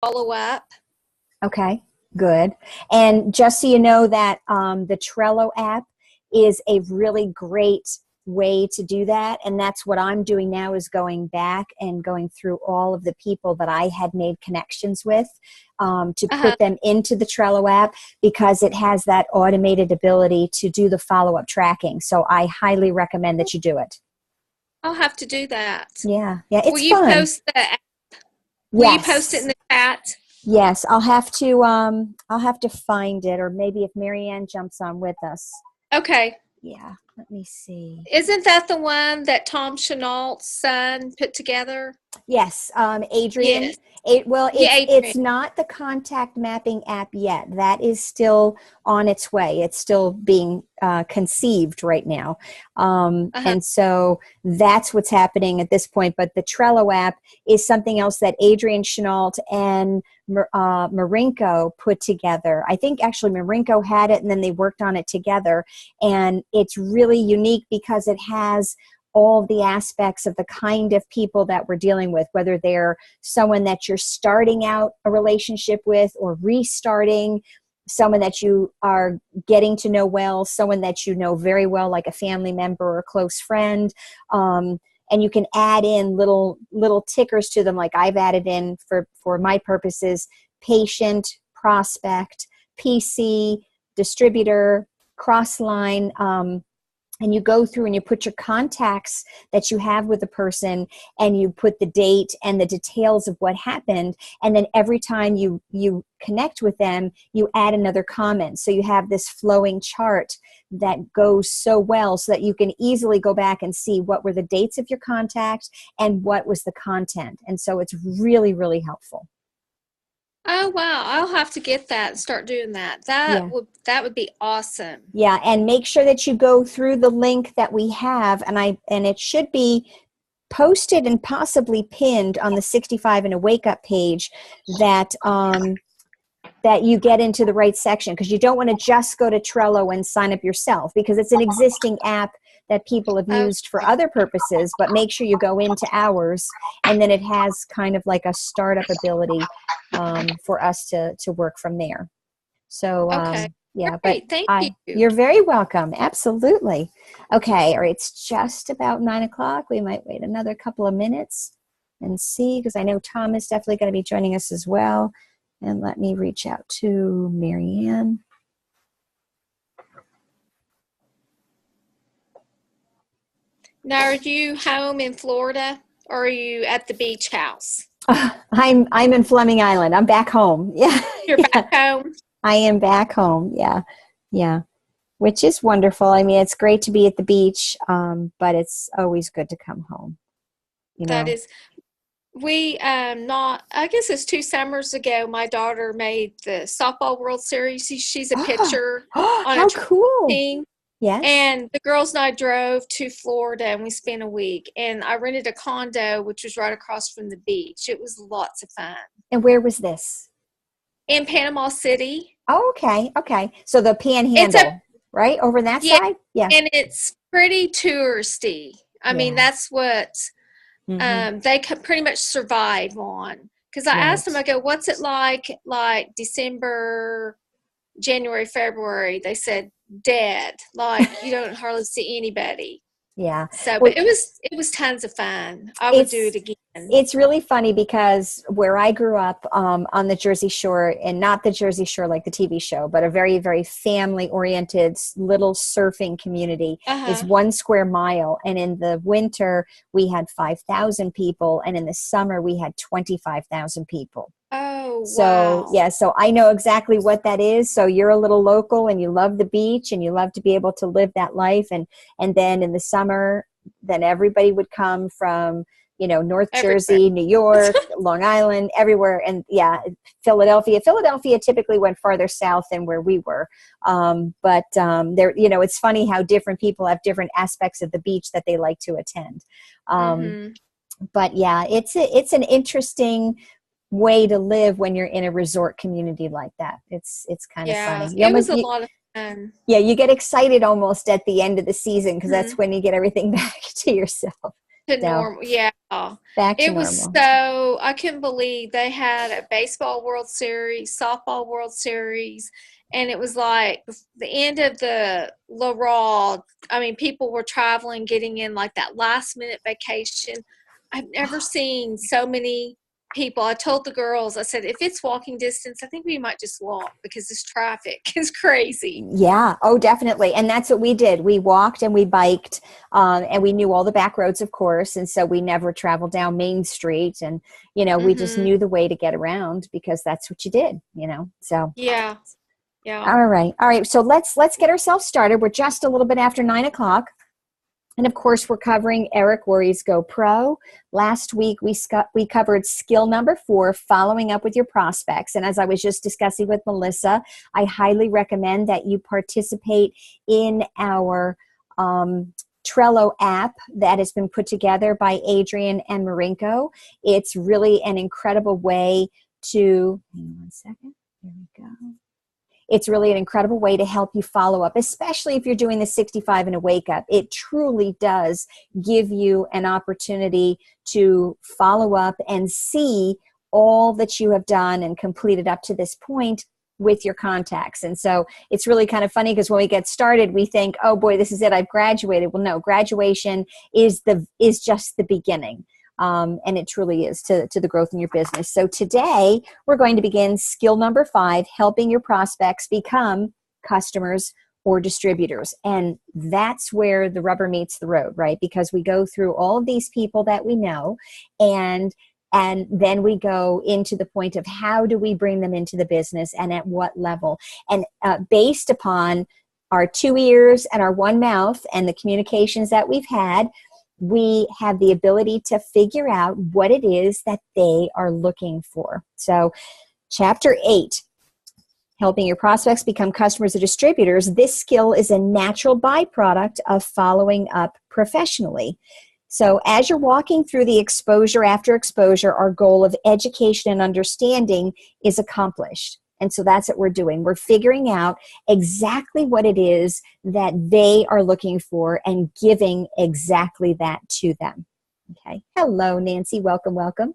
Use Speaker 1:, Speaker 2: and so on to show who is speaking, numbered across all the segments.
Speaker 1: follow up.
Speaker 2: Okay, good. And just so you know that the Trello app is a really great way to do that. And that's what I'm doing now, is going back and going through all of the people that I had made connections with to put them into the Trello app, because it has that automated ability to do the follow-up tracking. So I highly recommend that you do it.
Speaker 1: I'll have to do that.
Speaker 2: Yeah, it's
Speaker 1: Will you
Speaker 2: fun.
Speaker 1: post the app? Will you post it in the chat?
Speaker 2: Yes, I'll have to find it, or maybe if Marianne jumps on with us.
Speaker 1: Okay.
Speaker 2: Yeah, let me see.
Speaker 1: Isn't that the one that Tom Chenault's son put together?
Speaker 2: Yes, Adrian.
Speaker 1: Yes.
Speaker 2: It's not the contact mapping app yet. That is still on its way. It's still being conceived right now. And so that's what's happening at this point. But the Trello app is something else that Adrian Chenault and Marinko put together. I think actually Marinko had it and then they worked on it together. And it's really unique because it has all the aspects of the kind of people that we're dealing with, whether they're someone that you're starting out a relationship with or restarting, someone that you are getting to know well, someone that you know very well, like a family member or a close friend. And you can add in little tickers to them, like I've added in for my purposes: patient, prospect, PC, distributor, cross-line, and you go through and you put your contacts that you have with the person, and you put the date and the details of what happened. And then every time you connect with them, you add another comment. So you have this flowing chart that goes so well, so that you can easily go back and see what were the dates of your contact and what was the content. And so it's really, really helpful.
Speaker 1: Oh, wow. I'll have to get that and start doing that. That would be awesome.
Speaker 2: Yeah, and make sure that you go through the link that we have, and it should be posted and possibly pinned on the 65 and a Wake Up page, that that you get into the right section, because you don't want to just go to Trello and sign up yourself, because it's an existing app that people have used for other purposes. But make sure you go into ours, and then it has kind of like a startup ability for us to work from there. So yeah,
Speaker 1: great.
Speaker 2: but
Speaker 1: Thank you.
Speaker 2: You're very welcome. Absolutely. Okay, all right, it's just about 9 o'clock. We might wait another couple of minutes and see, because I know Tom is definitely going to be joining us as well. And let me reach out to Marianne.
Speaker 1: Now, are you home in Florida, or are you at the beach house?
Speaker 2: I'm in Fleming Island. I'm back home. Yeah.
Speaker 1: You're back home?
Speaker 2: I am back home. Yeah. Yeah. Which is wonderful. I mean, it's great to be at the beach, but it's always good to come home.
Speaker 1: That is. I guess it's 2 summers ago, my daughter made the softball World Series. She's a pitcher on a
Speaker 2: cool
Speaker 1: team.
Speaker 2: Yes.
Speaker 1: And the girls and I drove to Florida, and we spent a week. And I rented a condo, which was right across from the beach. It was lots of fun.
Speaker 2: And where was this?
Speaker 1: In Panama City.
Speaker 2: Oh, okay. Okay. So the Panhandle, right? Over that side? Yeah.
Speaker 1: And it's pretty touristy. I mean, that's what they could pretty much survive on. Because I asked them, I go, what's it like December, January, February? They said, dead. Like, you don't hardly see anybody.
Speaker 2: Yeah.
Speaker 1: So, but it was tons of fun. I would do it again.
Speaker 2: It's really funny because where I grew up on the Jersey Shore, and not the Jersey Shore like the TV show, but a very, very family-oriented little surfing community is 1 square mile. And in the winter, we had 5,000 people. And in the summer, we had 25,000 people.
Speaker 1: Oh,
Speaker 2: so,
Speaker 1: wow.
Speaker 2: Yeah, so I know exactly what that is. So you're a little local and you love the beach and you love to be able to live that life. And then in the summer, then everybody would come from, North Jersey, New York, Long Island, everywhere. And Philadelphia. Philadelphia typically went farther south than where we were. But there, it's funny how different people have different aspects of the beach that they like to attend. But yeah, it's an interesting way to live when you're in a resort community like that. It's kind of funny.
Speaker 1: It was a lot of fun.
Speaker 2: Yeah, you get excited almost at the end of the season, because that's when you get everything back to yourself.
Speaker 1: To
Speaker 2: So
Speaker 1: normal, yeah.
Speaker 2: back to
Speaker 1: It was
Speaker 2: normal.
Speaker 1: so, I couldn't believe they had a baseball World Series, softball World Series, and it was like the end of the La. I mean, people were traveling, getting in like that last minute vacation. I've never seen so many people. I told the girls, I said, if it's walking distance, I think we might just walk because this traffic is crazy.
Speaker 2: Yeah. Oh, definitely. And that's what we did. We walked and we biked, and we knew all the back roads, of course. And so we never traveled down Main Street, and, you know, we just
Speaker 1: Mm-hmm.
Speaker 2: knew the way to get around because that's what you did, you know? So,
Speaker 1: Yeah. Yeah.
Speaker 2: all right. All right. So let's get ourselves started. We're just a little bit after 9 o'clock. And of course, we're covering Eric Worre's Go Pro. Last week, we covered skill number 4, following up with your prospects. And as I was just discussing with Melissa, I highly recommend that you participate in our Trello app that has been put together by Adrian and Marinko. It's really an incredible way to, hang on one second, here we go. It's really an incredible way to help you follow up, especially if you're doing the 65 and a wake up. It truly does give you an opportunity to follow up and see all that you have done and completed up to this point with your contacts. And so it's really kind of funny because when we get started, we think, oh boy, this is it, I've graduated. Well, no, graduation is just the beginning. And it truly is to the growth in your business. So today we're going to begin skill number 5, helping your prospects become customers or distributors. And that's where the rubber meets the road, right? Because we go through all of these people that we know, and then we go into the point of how do we bring them into the business and at what level. And based upon our 2 ears and our 1 mouth and the communications that we've had, we have the ability to figure out what it is that they are looking for. So chapter 8, helping your prospects become customers or distributors. This skill is a natural byproduct of following up professionally. So as you're walking through the exposure after exposure, our goal of education and understanding is accomplished. And so that's what we're doing. We're figuring out exactly what it is that they are looking for and giving exactly that to them. Okay. Hello, Nancy. Welcome, welcome.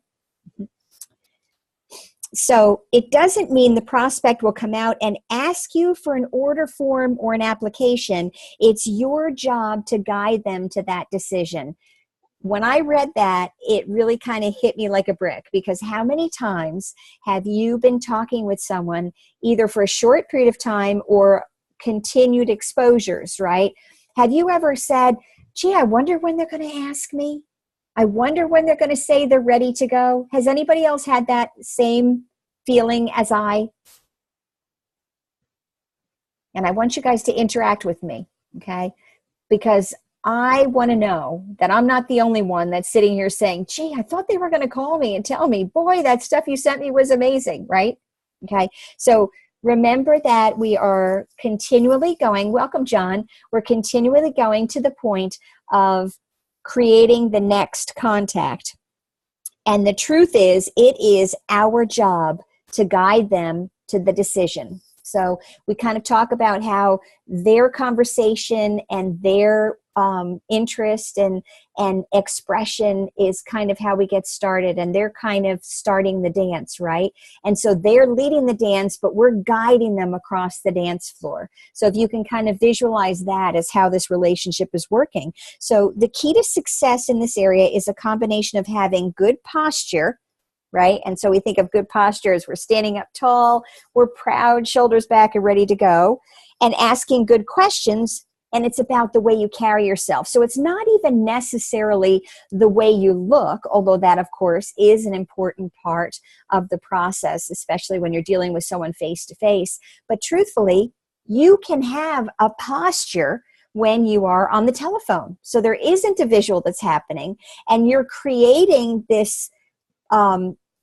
Speaker 2: So it doesn't mean the prospect will come out and ask you for an order form or an application. It's your job to guide them to that decision. When I read that, it really kind of hit me like a brick, because how many times have you been talking with someone either for a short period of time or continued exposures, right? Have you ever said, gee, I wonder when they're going to ask me? I wonder when they're going to say they're ready to go? Has anybody else had that same feeling as I? And I want you guys to interact with me, okay? Because I want to know that I'm not the only one that's sitting here saying, gee, I thought they were going to call me and tell me, boy, that stuff you sent me was amazing, right? Okay, so remember that we are continually going, welcome, John, we're continually going to the point of creating the next contact. And the truth is, it is our job to guide them to the decision. So we kind of talk about how their conversation and their interest and expression is kind of how we get started, and they're kind of starting the dance, right? And so they're leading the dance, but we're guiding them across the dance floor. So if you can kind of visualize that as how this relationship is working. So the key to success in this area is a combination of having good posture, right? And so we think of good posture as we're standing up tall, we're proud, shoulders back and ready to go, and asking good questions. And it's about the way you carry yourself. So it's not even necessarily the way you look, although that, of course, is an important part of the process, especially when you're dealing with someone face to face. But truthfully, you can have a posture when you are on the telephone. So there isn't a visual that's happening, and you're creating this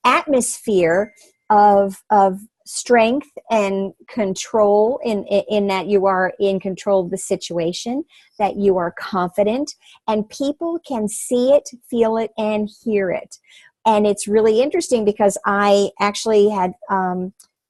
Speaker 2: atmosphere of strength and control in that you are in control of the situation, that you are confident, and people can see it, feel it, and hear it. And it's really interesting because I actually had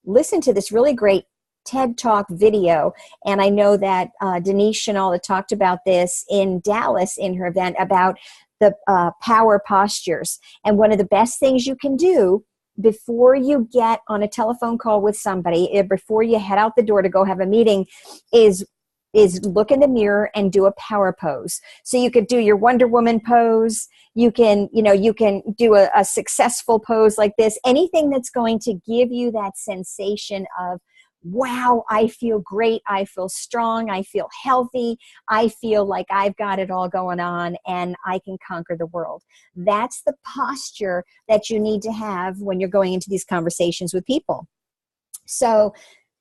Speaker 2: listened to this really great TED Talk video, and I know that Denise Chenault talked about this in Dallas in her event about the power postures. And one of the best things you can do before you get on a telephone call with somebody, before you head out the door to go have a meeting, is look in the mirror and do a power pose. So you could do your Wonder Woman pose. You can do a successful pose like this. Anything that's going to give you that sensation of, wow, I feel great. I feel strong. I feel healthy. I feel like I've got it all going on and I can conquer the world. That's the posture that you need to have when you're going into these conversations with people. So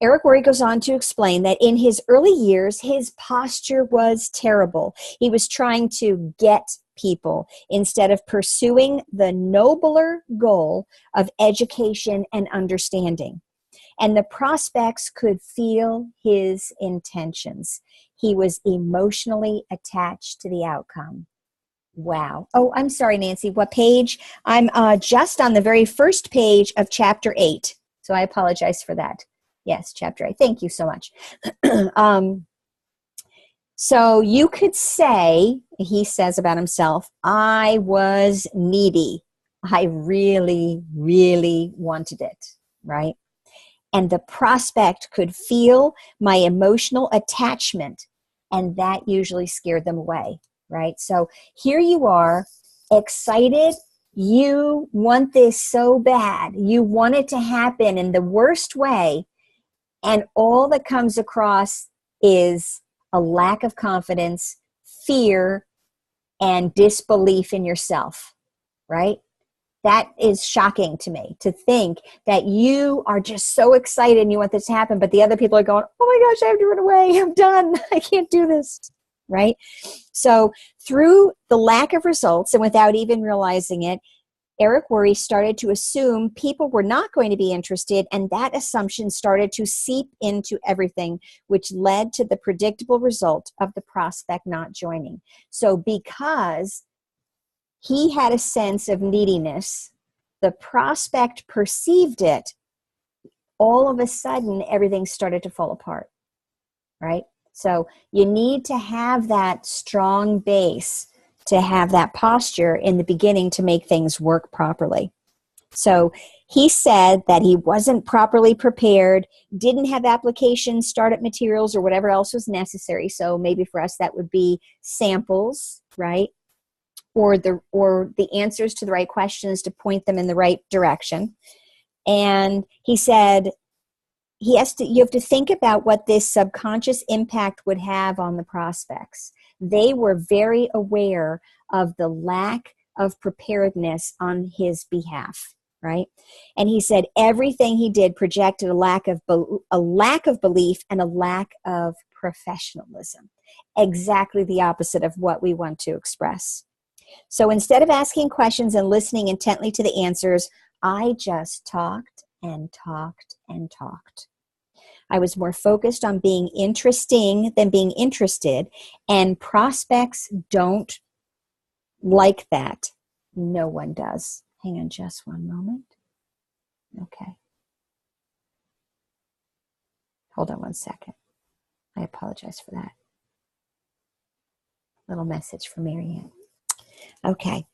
Speaker 2: Eric Worre goes on to explain that in his early years, his posture was terrible. He was trying to get people instead of pursuing the nobler goal of education and understanding. And the prospects could feel his intentions. He was emotionally attached to the outcome. Wow. Oh, I'm sorry, Nancy. What page? I'm just on the very first page of chapter 8. So I apologize for that. Yes, chapter 8. Thank you so much. So you could say, he says about himself, I was needy. I really, really wanted it, right? And the prospect could feel my emotional attachment, and that usually scared them away, right? So here you are, excited. You want this so bad. You want it to happen in the worst way, and all that comes across is a lack of confidence, fear, and disbelief in yourself, right? That is shocking to me, to think that you are just so excited and you want this to happen, but the other people are going, oh my gosh, I have to run away. I'm done. I can't do this, right? So through the lack of results and without even realizing it, Eric Worre started to assume people were not going to be interested, and that assumption started to seep into everything, which led to the predictable result of the prospect not joining. So because he had a sense of neediness, the prospect perceived it, all of a sudden everything started to fall apart, right? So you need to have that strong base to have that posture in the beginning to make things work properly. So he said that he wasn't properly prepared, didn't have application startup materials or whatever else was necessary. So maybe for us that would be samples, right? Or the answers to the right questions to point them in the right direction. And he said you have to think about what this subconscious impact would have on the prospects. They were very aware of the lack of preparedness on his behalf, right? And he said everything he did projected a lack of belief and a lack of professionalism. Exactly the opposite of what we want to express. So instead of asking questions and listening intently to the answers, I just talked and talked and talked. I was more focused on being interesting than being interested, and prospects don't like that. No one does. Hang on just one moment. Okay. Hold on one second. I apologize for that. Little message from Marianne. Okay.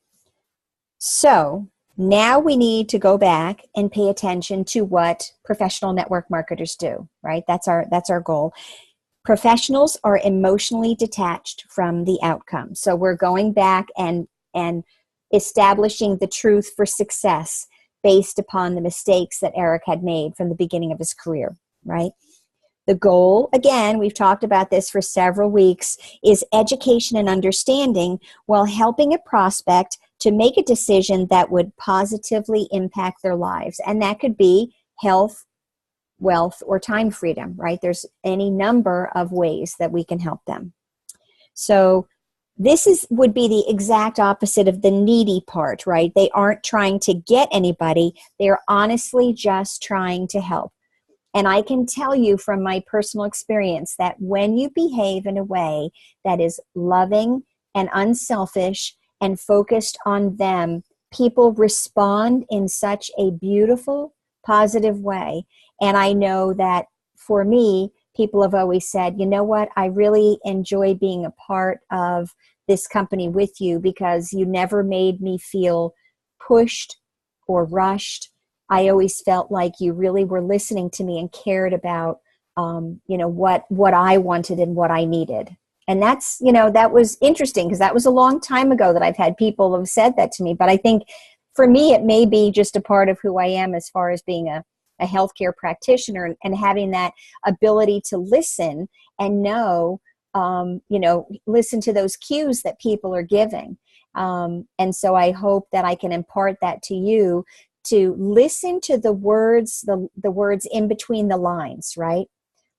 Speaker 2: So now we need to go back and pay attention to what professional network marketers do, right? That's our goal. Professionals are emotionally detached from the outcome. So we're going back and establishing the truth for success based upon the mistakes that Eric had made from the beginning of his career, right? The goal, again, we've talked about this for several weeks, is education and understanding while helping a prospect to make a decision that would positively impact their lives. And that could be health, wealth, or time freedom, right? There's any number of ways that we can help them. So this would be the exact opposite of the needy part, right? They aren't trying to get anybody. They're honestly just trying to help. And I can tell you from my personal experience that when you behave in a way that is loving and unselfish and focused on them, people respond in such a beautiful, positive way. And I know that for me, people have always said, you know what, I really enjoy being a part of this company with you because you never made me feel pushed or rushed. I always felt like you really were listening to me and cared about, what I wanted and what I needed. And that's, that was interesting because that was a long time ago that I've had people have said that to me. But I think for me, it may be just a part of who I am as far as being a healthcare practitioner and having that ability to listen and know, listen to those cues that people are giving. And so I hope that I can impart that to you, to listen to the words, the words in between the lines, right?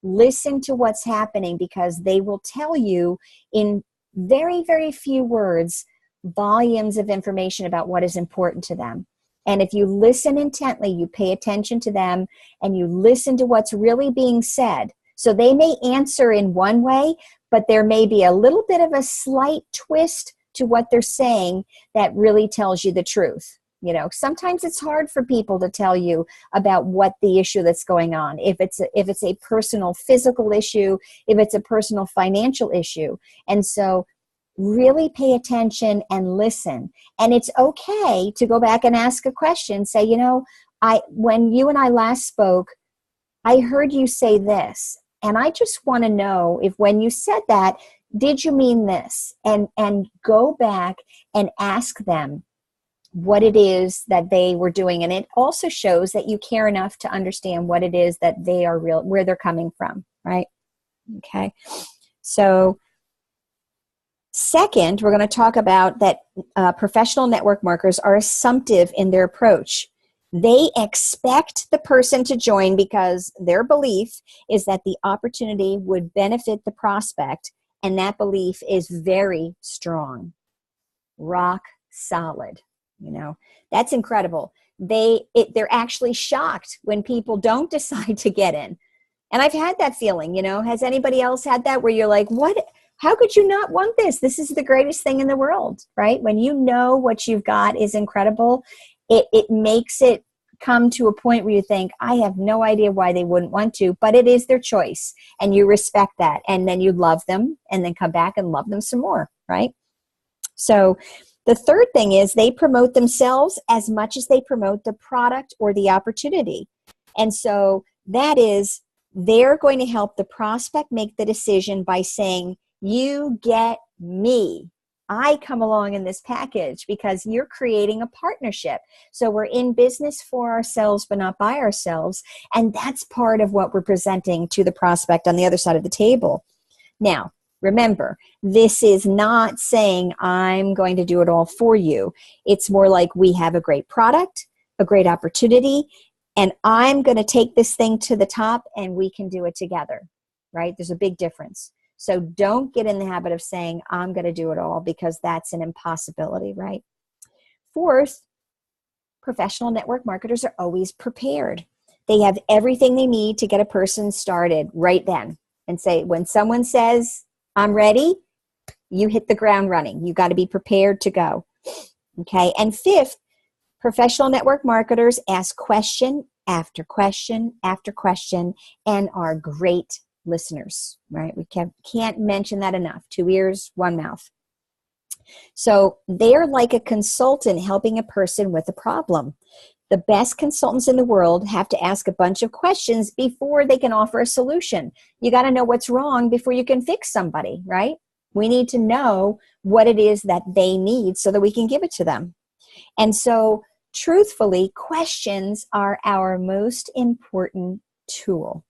Speaker 2: Listen to what's happening because they will tell you in very, very few words, volumes of information about what is important to them. And if you listen intently, you pay attention to them and you listen to what's really being said. So they may answer in one way, but there may be a little bit of a slight twist to what they're saying that really tells you the truth. Sometimes it's hard for people to tell you about what the issue that's going on. If it's a personal physical issue, if it's a personal financial issue. And so really pay attention and listen. And it's okay to go back and ask a question. Say, when you and I last spoke, I heard you say this. And I just want to know if when you said that, did you mean this? And go back and ask them what it is that they were doing. And it also shows that you care enough to understand what it is that they are where they're coming from, right? Okay. So second, we're going to talk about that professional network marketers are assumptive in their approach. They expect the person to join because their belief is that the opportunity would benefit the prospect, and that belief is very strong, rock solid. That's incredible. They're actually shocked when people don't decide to get in. And I've had that feeling, has anybody else had that where you're like, what? How could you not want this? This is the greatest thing in the world, right? When you know what you've got is incredible, it makes it come to a point where you think, I have no idea why they wouldn't want to, but it is their choice. And you respect that. And then you love them and then come back and love them some more, right? So the third thing is they promote themselves as much as they promote the product or the opportunity. And so that is, they're going to help the prospect make the decision by saying, you get me. I come along in this package because you're creating a partnership. So we're in business for ourselves, but not by ourselves. And that's part of what we're presenting to the prospect on the other side of the table. Now, remember, this is not saying I'm going to do it all for you. It's more like we have a great product, a great opportunity, and I'm going to take this thing to the top and we can do it together, right? There's a big difference. So don't get in the habit of saying, I'm going to do it all, because that's an impossibility, right? Fourth, professional network marketers are always prepared. They have everything they need to get a person started right then. And say, when someone says, I'm ready, you hit the ground running. You got to be prepared to go. Okay. And fifth, professional network marketers ask question after question after question and are great listeners, right? We can't mention that enough. 2 ears, 1 mouth. So they're like a consultant helping a person with a problem. The best consultants in the world have to ask a bunch of questions before they can offer a solution. You got to know what's wrong before you can fix somebody, right? We need to know what it is that they need so that we can give it to them. And so, truthfully, questions are our most important tool.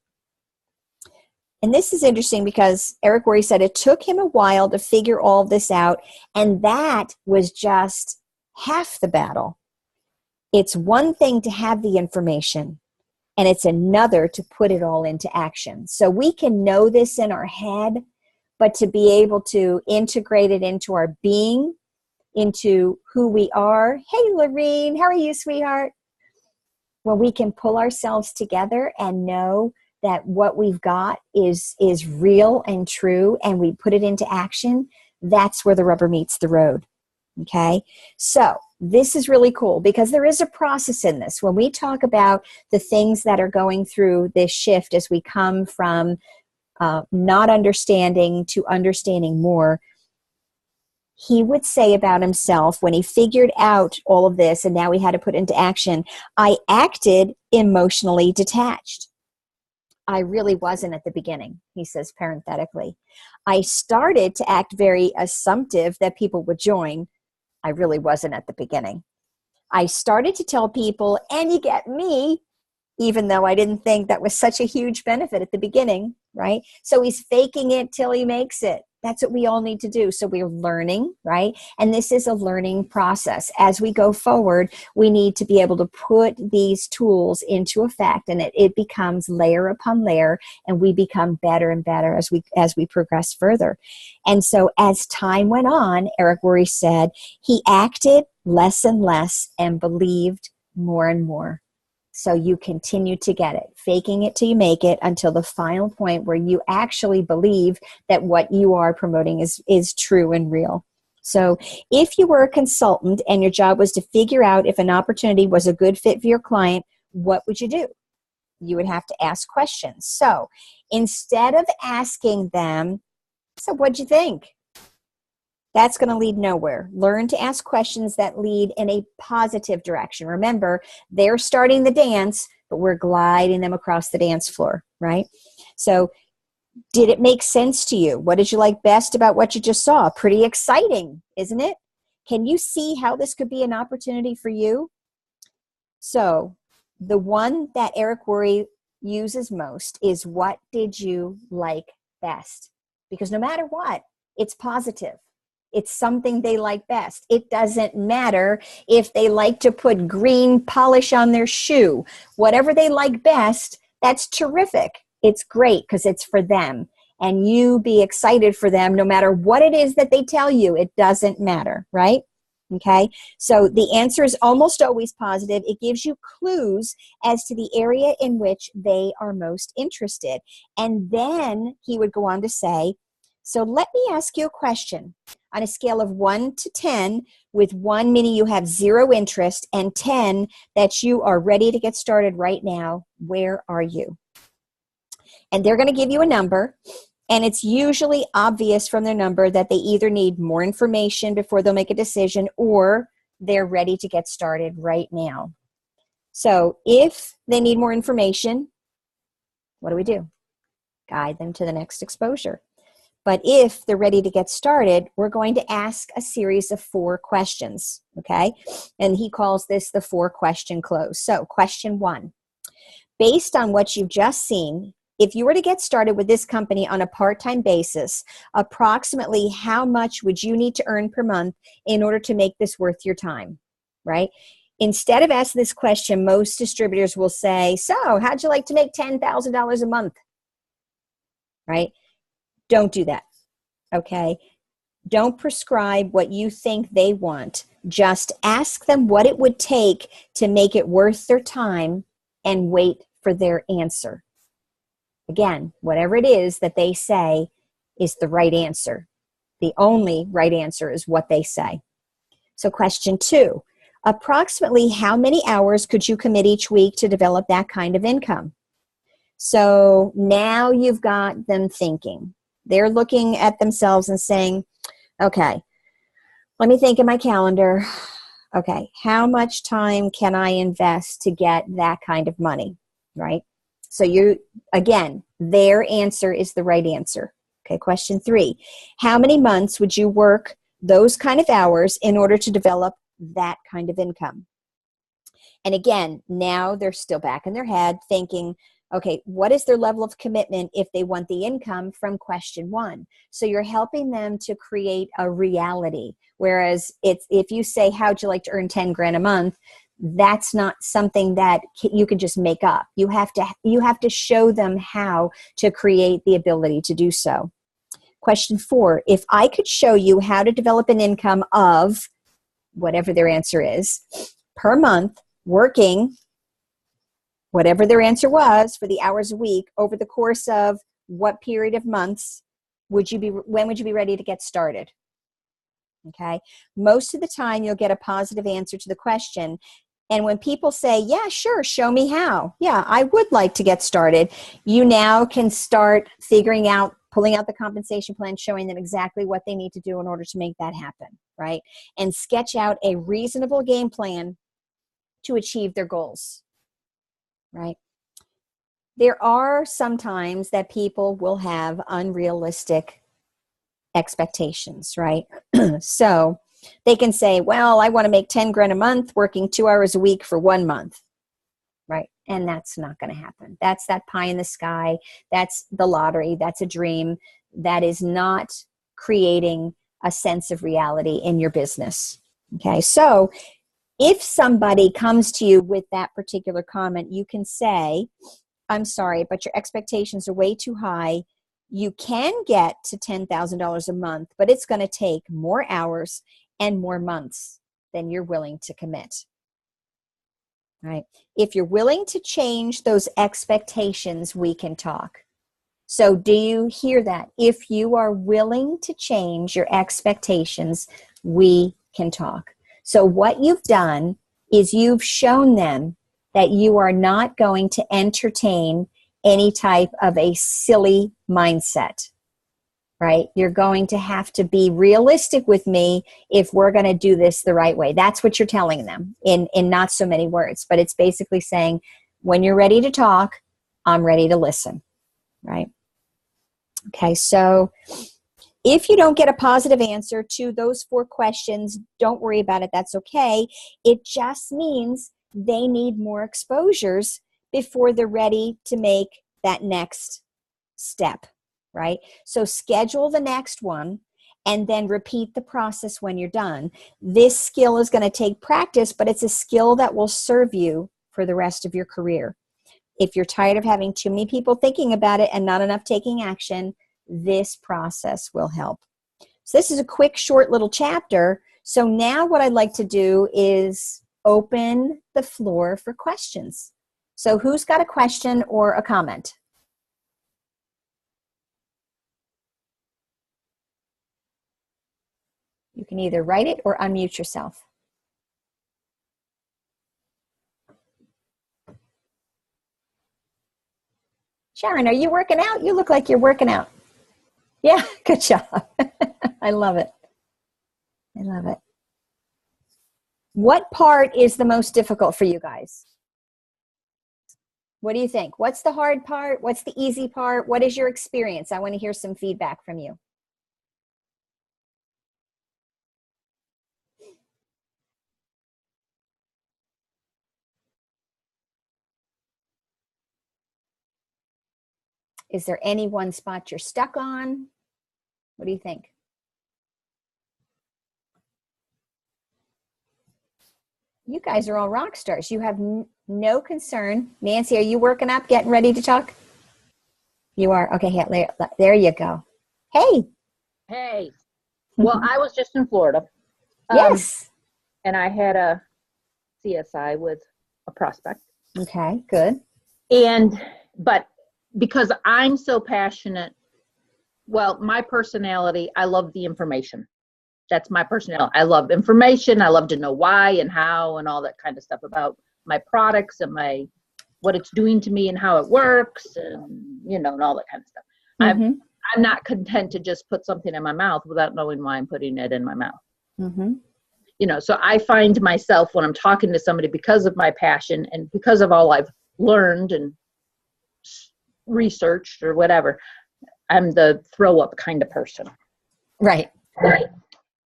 Speaker 2: And this is interesting because Eric Worre said it took him a while to figure all this out, and that was just half the battle. It's one thing to have the information, and it's another to put it all into action. So we can know this in our head, but to be able to integrate it into our being, into who we are. Hey, Lorene, how are you, sweetheart? When we can pull ourselves together and know that what we've got is real and true, and we put it into action, that's where the rubber meets the road. Okay? So this is really cool because there is a process in this. When we talk about the things that are going through this shift as we come from not understanding to understanding more, he would say about himself when he figured out all of this and now he had to put it into action, I acted emotionally detached. I really wasn't at the beginning, he says parenthetically. I started to act very assumptive that people would join. I really wasn't at the beginning. I started to tell people, and you get me, even though I didn't think that was such a huge benefit at the beginning, right? So he's faking it till he makes it. That's what we all need to do. So we're learning, right? And this is a learning process. As we go forward, we need to be able to put these tools into effect, and it becomes layer upon layer, and we become better and better as we progress further. And so as time went on, Eric Worre said, he acted less and less and believed more and more. So you continue to get it, faking it till you make it, until the final point where you actually believe that what you are promoting is true and real. So if you were a consultant and your job was to figure out if an opportunity was a good fit for your client, what would you do? You would have to ask questions. So instead of asking them, so what'd you think? That's going to lead nowhere. Learn to ask questions that lead in a positive direction. Remember, they're starting the dance, but we're gliding them across the dance floor, right? So, did it make sense to you? What did you like best about what you just saw? Pretty exciting, isn't it? Can you see how this could be an opportunity for you? So, the one that Eric Worre uses most is, what did you like best? Because no matter what, it's positive. It's something they like best. It doesn't matter if they like to put green polish on their shoe. Whatever they like best, that's terrific. It's great because it's for them. And you be excited for them no matter what it is that they tell you. It doesn't matter, right? Okay, so the answer is almost always positive. It gives you clues as to the area in which they are most interested. And then he would go on to say, so let me ask you a question. On a scale of 1 to 10, with 1 meaning you have zero interest and 10 that you are ready to get started right now, where are you? And they're going to give you a number, and it's usually obvious from their number that they either need more information before they'll make a decision, or they're ready to get started right now. So if they need more information, what do? Guide them to the next exposure. But if they're ready to get started, we're going to ask a series of 4 questions, okay? And he calls this the 4-question close. So question 1, based on what you've just seen, if you were to get started with this company on a part-time basis, approximately how much would you need to earn per month in order to make this worth your time, right? Instead of asking this question, most distributors will say, so how'd you like to make $10,000 a month, right? Don't do that, okay? Don't prescribe what you think they want. Just ask them what it would take to make it worth their time and wait for their answer. Again, whatever it is that they say is the right answer. The only right answer is what they say. So question 2, approximately how many hours could you commit each week to develop that kind of income? So now you've got them thinking. They're looking at themselves and saying, okay, let me think in my calendar. Okay, how much time can I invest to get that kind of money, right? So again, their answer is the right answer. Okay, question 3, how many months would you work those kind of hours in order to develop that kind of income? And again, now they're still back in their head thinking, okay, what is their level of commitment if they want the income from question 1? So you're helping them to create a reality. Whereas if you say, how'd you like to earn 10 grand a month? That's not something that you can just make up. You have to show them how to create the ability to do so. Question 4, if I could show you how to develop an income of whatever their answer is per month, working whatever their answer was for the hours a week over the course of what period of months when would you be ready to get started? Okay. Most of the time you'll get a positive answer to the question. And when people say, yeah, sure, show me how. Yeah, I would like to get started. You now can start figuring out pulling out the compensation plan, showing them exactly what they need to do in order to make that happen, right? And sketch out a reasonable game plan to achieve their goals, right? There are some times that people will have unrealistic expectations, right? So they can say, well, I want to make 10 grand a month working 2 hours a week for 1 month, right? And that's not going to happen. That's that pie in the sky. That's the lottery. That's a dream. That is not creating a sense of reality in your business. Okay. So if somebody comes to you with that particular comment, you can say, I'm sorry, but your expectations are way too high. You can get to $10,000 a month, but it's going to take more hours and more months than you're willing to commit. Right? If you're willing to change those expectations, we can talk. So do you hear that? If you are willing to change your expectations, we can talk. So what you've done is you've shown them that you are not going to entertain any type of a silly mindset, right? You're going to have to be realistic with me if we're going to do this the right way. That's what you're telling them in not so many words, but it's basically saying, when you're ready to talk, I'm ready to listen, right? Okay, so if you don't get a positive answer to those 4 questions, don't worry about it. That's okay. It just means they need more exposures before they're ready to make that next step, right? So schedule the next one and then repeat the process when you're done. This skill is going to take practice, but it's a skill that will serve you for the rest of your career. If you're tired of having too many people thinking about it and not enough taking action, this process will help. So this is a quick, short little chapter. So now what I'd like to do is open the floor for questions. So who's got a question or a comment? You can either write it or unmute yourself. Sharon, are you working out? You look like you're working out. Yeah, good job. I love it. I love it. What part is the most difficult for you guys? What do you think? What's the hard part? What's the easy part? What is your experience? I want to hear some feedback from you. Is there any one spot you're stuck on? What do you think? You guys are all rock stars. You have no concern. Nancy, are you working up, getting ready to talk? You are? Okay, there you go. Hey.
Speaker 3: Hey. Well, I was just in Florida.
Speaker 2: Yes.
Speaker 3: And I had a CSI with a prospect.
Speaker 2: Okay, good.
Speaker 3: But because I'm so passionate, well, my personality, I love the information. That's my personality. I love information. I love to know why and how and all that kind of stuff about my products and what it's doing to me and how it works and, and all that kind of stuff. Mm-hmm. I'm not content to just put something in my mouth without knowing why I'm putting it in my mouth. Mm-hmm. So I find myself when I'm talking to somebody, because of my passion and because of all I've learned and researched or whatever, I'm the throw up kind of person.
Speaker 2: Right.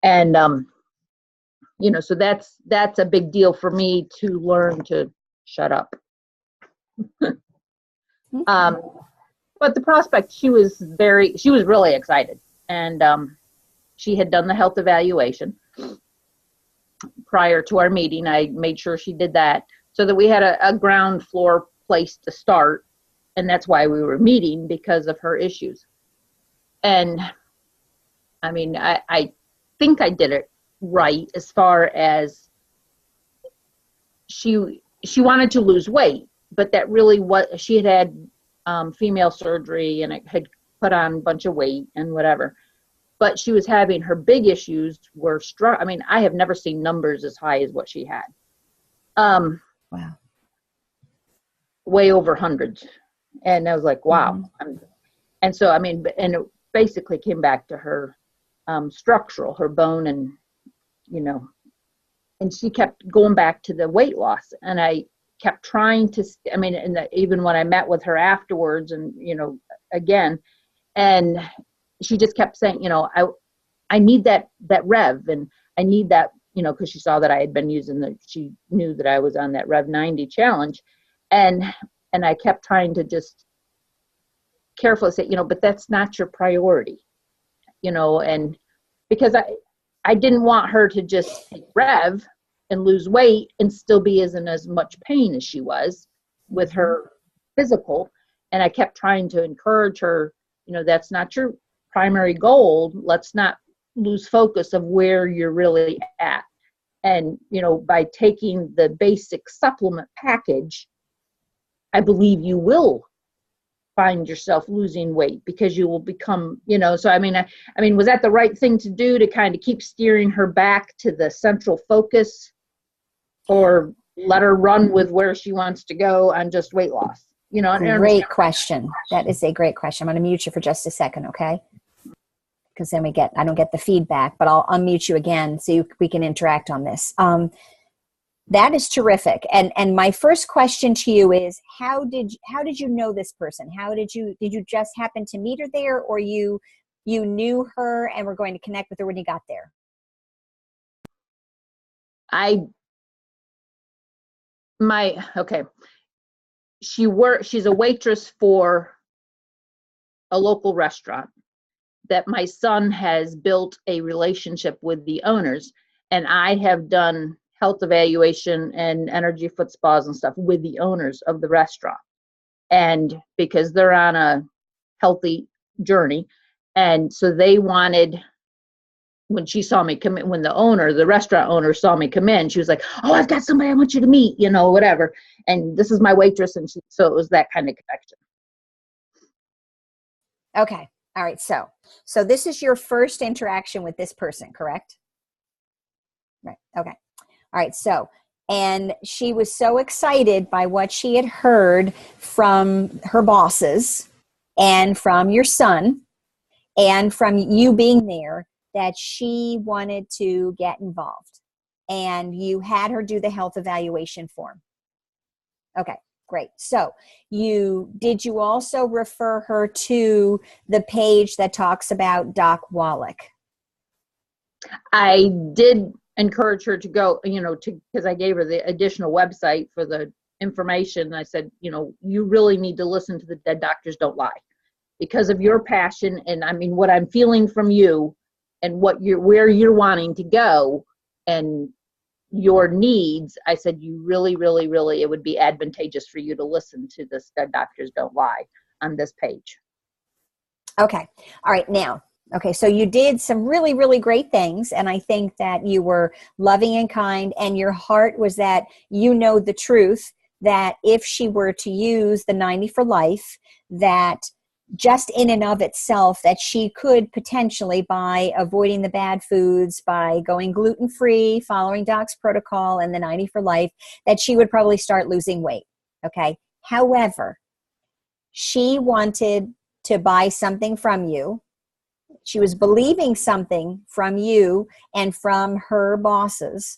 Speaker 3: And, so that's a big deal for me to learn to shut up. Okay. But the prospect, she was really excited. And she had done the health evaluation prior to our meeting. I made sure she did that so that we had a ground floor place to start. And that's why we were meeting, because of her issues. And I mean, I think I did it right as far as she wanted to lose weight, but that really she had female surgery and it had put on a bunch of weight and whatever. But she was having her big issues were strong. I mean, I have never seen numbers as high as what she had.
Speaker 2: Wow.
Speaker 3: Way over hundreds. And I was like, wow. Mm-hmm. And so, I mean, and basically came back to her structural, her bone, and and she kept going back to the weight loss. And I kept trying to, even when I met with her afterwards, and again, and she just kept saying, I need that Rev, and I need that, because she saw that I had been using she knew that I was on that Rev 90 challenge. And I kept trying to just carefully say, but that's not your priority, and because I didn't want her to just take Rev and lose weight and still be in as much pain as she was with her physical. And I kept trying to encourage her, that's not your primary goal. Let's not lose focus of where you're really at. And, by taking the basic supplement package, I believe you will find yourself losing weight, because you will become, so I mean, was that the right thing to do, to kind of keep steering her back to the central focus, or let her run with where she wants to go on just weight loss?
Speaker 2: Great question. That is a great question. I'm going to mute you for just a second, okay? Because then I don't get the feedback, but I'll unmute you again so we can interact on this. That is terrific. And my first question to you is, how did you know this person? Did you just happen to meet her there, or you knew her and were going to connect with her when you got there?
Speaker 3: She's a waitress for a local restaurant that my son has built a relationship with the owners, and I have done health evaluation and energy foot spas and stuff with the owners of the restaurant. And because they're on a healthy journey, and so they wanted, when she saw me come in, when the restaurant owner saw me come in, she was like, "Oh, I've got somebody I want you to meet, whatever. And this is my waitress." And so it was that kind of connection.
Speaker 2: Okay. All right. So this is your first interaction with this person, correct? Right. Okay. All right. And she was so excited by what she had heard from her bosses and from your son and from you being there, that she wanted to get involved, and you had her do the health evaluation form. Okay, great. So did you also refer her to the page that talks about Doc Wallach?
Speaker 3: I did encourage her to go, because I gave her the additional website for the information. I said, you really need to listen to the Dead Doctors Don't Lie, because of your passion, and what I'm feeling from you, and where you're wanting to go, and your needs. I said, you really, really, really, it would be advantageous for you to listen to this Dead Doctors Don't Lie on this page.
Speaker 2: Okay. All right. Now, okay, so you did some really, really great things, and I think that you were loving and kind, and your heart was that the truth, that if she were to use the 90 for life, that just in and of itself, that she could potentially, by avoiding the bad foods, by going gluten-free, following Doc's protocol and the 90 for life, that she would probably start losing weight. Okay. However, she wanted to buy something from you. She was believing something from you and from her bosses,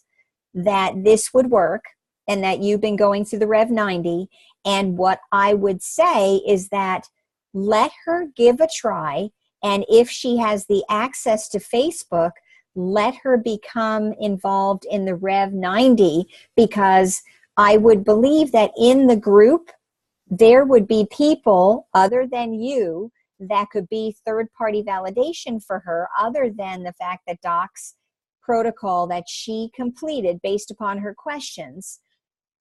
Speaker 2: that this would work, and that you've been going through the Rev 90. And what I would say is that let her give a try. And if she has the access to Facebook, let her become involved in the Rev 90, because I would believe that in the group, there would be people other than you that could be third-party validation for her, other than the fact that Doc's protocol that she completed based upon her questions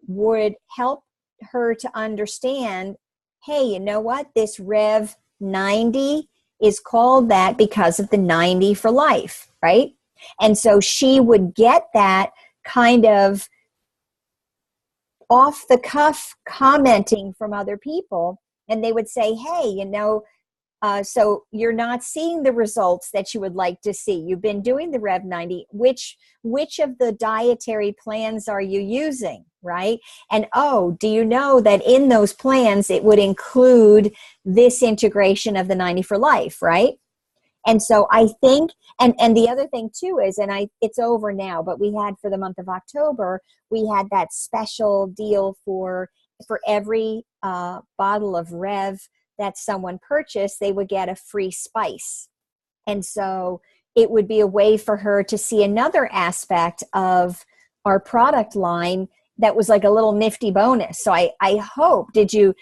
Speaker 2: would help her to understand, hey, you know what? This Rev 90 is called that because of the 90 for life, right? And so she would get that kind of off the cuff commenting from other people, and they would say, hey, so you're not seeing the results that you would like to see. You've been doing the Rev 90. Which of the dietary plans are you using, right? And do you know that in those plans, it would include this integration of the 90 for life, right? And so I think, and the other thing too is, it's over now, but we had for the month of October, we had that special deal for every bottle of Rev that someone purchased, they would get a free spice. And so it would be a way for her to see another aspect of our product line that was like a little nifty bonus. So I hope, did you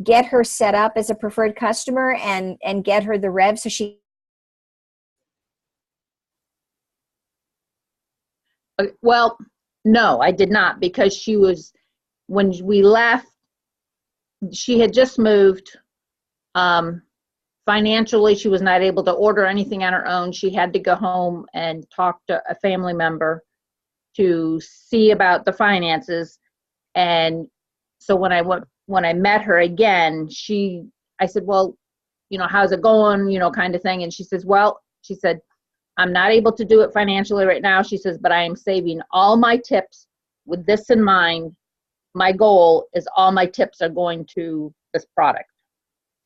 Speaker 2: get her set up as a preferred customer and get her the Rev so she...
Speaker 3: Well, no, I did not, because when we left, she had just moved. Financially, she was not able to order anything on her own. She had to go home and talk to a family member to see about the finances. And so when I met her again, I said, well, how's it going, kind of thing. And she says, she said, I'm not able to do it financially right now. She says, but I am saving all my tips with this in mind. My goal is all my tips are going to this product.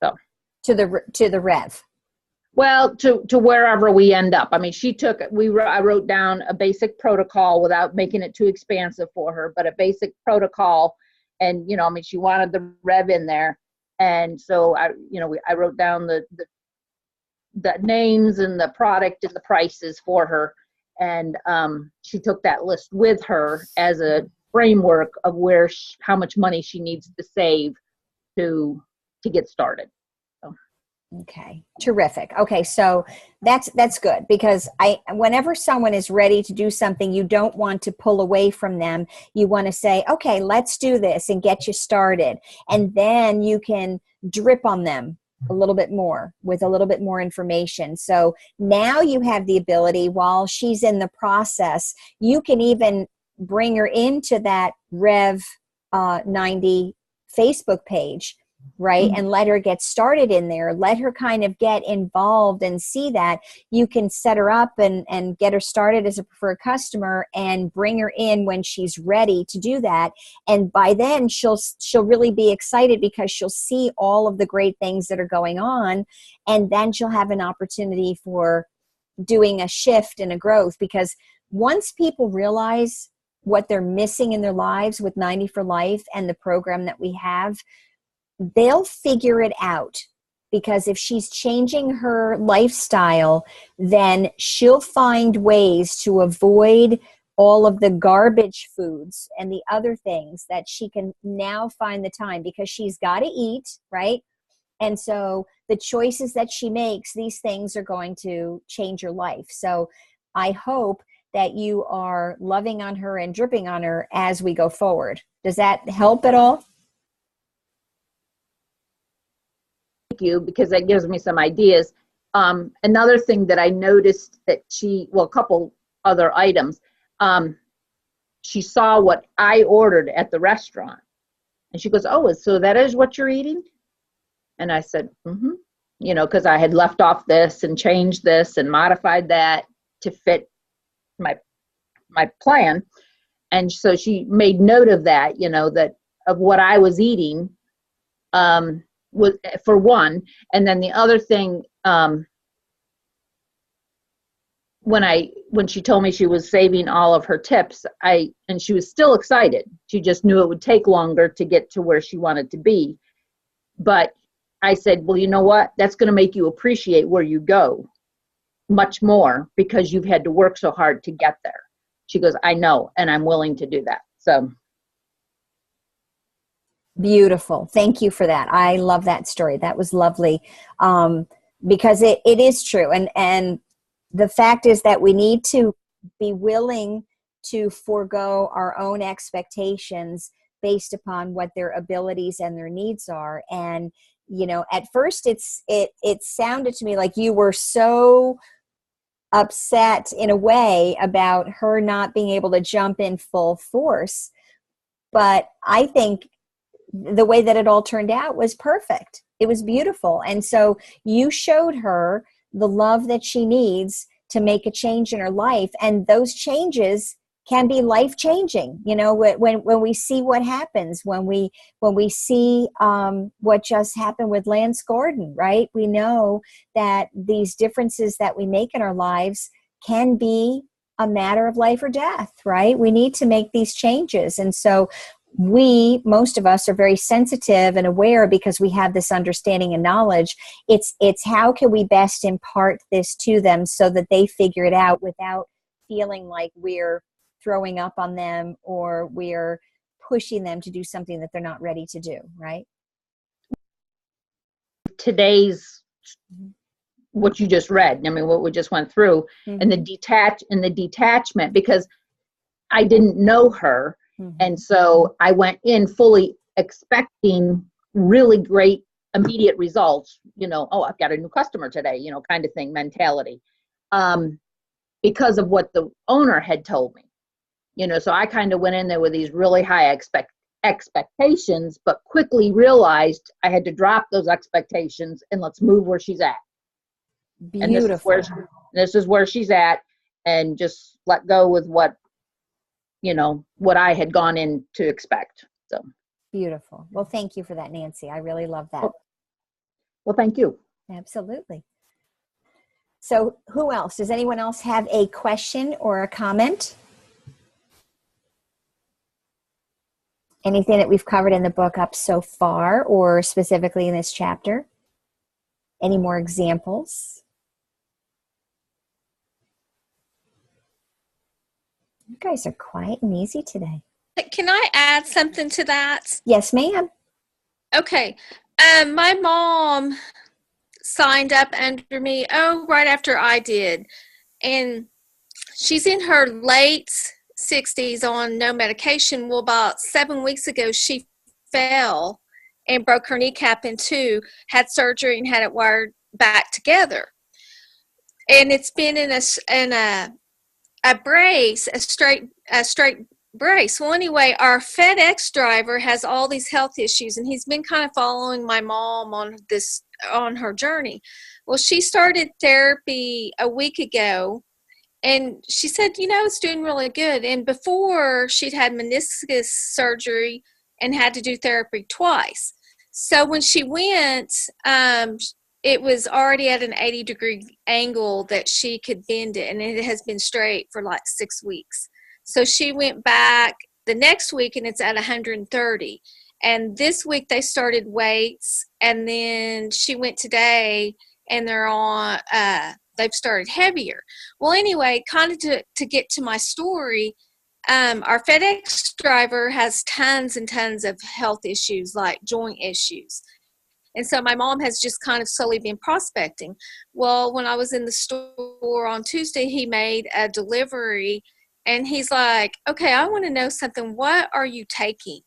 Speaker 3: So
Speaker 2: to the Rev.
Speaker 3: Well, to wherever we end up. I mean, I wrote down a basic protocol without making it too expansive for her, but a basic protocol. And, she wanted the Rev in there. And so I wrote down the names and the product and the prices for her. And she took that list with her as a framework of how much money she needs to save to get started.
Speaker 2: Okay, terrific. Okay, so that's good, because whenever someone is ready to do something, you don't want to pull away from them. You want to say, okay, let's do this and get you started. And then you can drip on them a little bit more with a little bit more information. So now you have the ability, while she's in the process, you can even bring her into that Rev 90 Facebook page, right? And let her get started in there. Let her kind of get involved and see that. You can set her up and get her started as a preferred customer and bring her in when she's ready to do that. And by then she'll really be excited, because she'll see all of the great things that are going on. And then she'll have an opportunity for doing a shift and a growth, because once people realize what they're missing in their lives with 90 for Life and the program that we have, they'll figure it out. Because if she's changing her lifestyle, then she'll find ways to avoid all of the garbage foods and the other things that she can now find the time, because she's got to eat, right? And so the choices that she makes, these things are going to change her life. So I hope that you are loving on her and dripping on her as we go forward. Does that help at all?
Speaker 3: Thank you, because that gives me some ideas. Another thing that I noticed that a couple other items, she saw what I ordered at the restaurant, and she goes, "Oh, so that is what you're eating?" And I said, "Mm-hmm." Because I had left off this and changed this and modified that to fit my plan. And so she made note of that, that of what I was eating, was for one. And then the other thing, when she told me she was saving all of her tips, and she was still excited. She just knew it would take longer to get to where she wanted to be. But I said, well, you know what? That's going to make you appreciate where you go much more, because you've had to work so hard to get there. She goes, I know, and I'm willing to do that. So
Speaker 2: beautiful. Thank you for that. I love that story. That was lovely, because it is true. And the fact is that we need to be willing to forego our own expectations based upon what their abilities and their needs are. And, at first it sounded to me like you were so upset in a way about her not being able to jump in full force. But I think the way that it all turned out was perfect. It was beautiful. And so you showed her the love that she needs to make a change in her life. And those changes can be life-changing. You know, when we see what happens, when we see what just happened with Lance Gordon, right? We know that these differences that we make in our lives can be a matter of life or death, right? We need to make these changes. And so most of us are very sensitive and aware because we have this understanding and knowledge. It's how can we best impart this to them so that they figure it out without feeling like we're throwing up on them or we're pushing them to do something that they're not ready to do, right?
Speaker 3: Today's, what you just read, I mean, what we just went through, and the detachment, because I didn't know her. And so I went in fully expecting really great immediate results, you know, oh, I've got a new customer today, you know, kind of thing, mentality, because of what the owner had told me, you know. So I kind of went in there with these really high expectations, but quickly realized I had to drop those expectations and let's move where she's at.
Speaker 2: Beautiful.
Speaker 3: And this is where she's at, and just let go with what, you know, what I had gone in to expect. So
Speaker 2: beautiful. Well, thank you for that, Nancy. I really love that.
Speaker 3: Well, thank you.
Speaker 2: Absolutely. So who else? Does anyone else have a question or a comment? Anything that we've covered in the book up so far, or specifically in this chapter? Any more examples? You guys are quiet and easy today.
Speaker 1: Can I add something to that?
Speaker 2: Yes, ma'am.
Speaker 1: Okay. My mom signed up under me, right after I did. And she's in her late 60s on no medication. Well, about 7 weeks ago, she fell and broke her kneecap in two, had surgery and had it wired back together. And it's been in a brace, a straight brace. Well, anyway, our FedEx driver has all these health issues, and he's been kind of following my mom on her journey. Well, she started therapy a week ago, and she said, you know, it's doing really good. And before, she'd had meniscus surgery and had to do therapy twice. So when she went, it was already at an 80-degree angle that she could bend it, and it has been straight for like 6 weeks. So she went back the next week, and it's at 130. And this week they started weights, and then she went today, and they've started heavier. Well, anyway, kind of to get to my story, our FedEx driver has tons and tons of health issues, like joint issues. And so my mom has just kind of slowly been prospecting. Well, when I was in the store on Tuesday, he made a delivery, and he's like, okay, I want to know something. What are you taking?